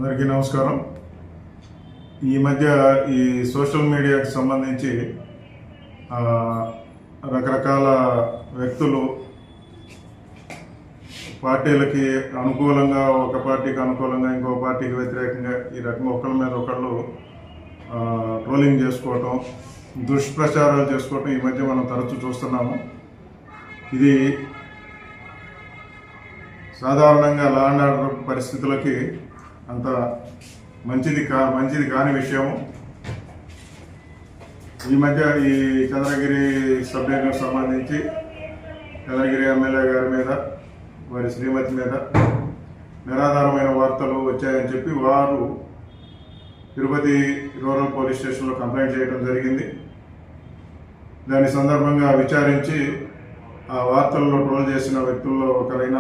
అందరికీ నమస్కారం. ఈ మధ్య ఈ సోషల్ మీడియాకి సంబంధించి రకరకాల వ్యక్తులు పార్టీలకి అనుకూలంగా, ఒక పార్టీకి అనుకూలంగా ఇంకో పార్టీకి వ్యతిరేకంగా ఈ రకంగా ఒకళ్ళ మీద ఒకళ్ళు ట్రోలింగ్ చేసుకోవటం, దుష్ప్రచారాలు చేసుకోవటం ఈ మధ్య మనం తరచూ చూస్తున్నాము. ఇది సాధారణంగా లా అండ్ ఆర్డర్ పరిస్థితులకి అంత మంచిది కాని విషయము. ఈ మధ్య ఈ చంద్రగిరి సబ్ డివిజన్కు సంబంధించి చంద్రగిరి ఎమ్మెల్యే గారి మీద, వారి శ్రీమతి మీద నిరాధారమైన వార్తలు వచ్చాయని చెప్పి వారు తిరుపతి రూరల్ పోలీస్ స్టేషన్లో కంప్లైంట్ చేయడం జరిగింది. దాని సందర్భంగా విచారించి ఆ వార్తల్లో ట్రోల్ చేసిన వ్యక్తుల్లో ఒకరైన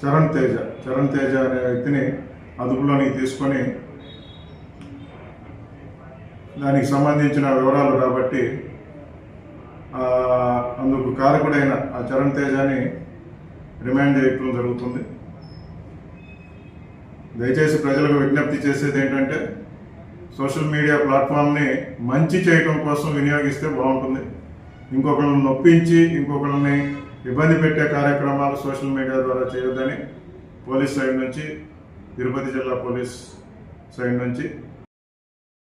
చరణ్ తేజ అనే వ్యక్తిని అదుపులోనికి తీసుకొని దానికి సంబంధించిన వివరాలు రాబట్టి అందుకు కారకుడైన ఆ చరణ్ తేజని రిమాండ్ చేయడం జరుగుతుంది. దయచేసి ప్రజలకు విజ్ఞప్తి చేసేది ఏంటంటే, సోషల్ మీడియా ప్లాట్ఫామ్ని మంచి చేయడం కోసం వినియోగిస్తే బాగుంటుంది. ఇంకొకరిని నొప్పించి ఇంకొకరిని ఇబ్బంది పెట్టే కార్యక్రమాలు సోషల్ మీడియా ద్వారా చేయొద్దని పోలీస్ సైడ్ నుంచి, తిరుపతి జిల్లా పోలీస్ సైడ్ నుంచి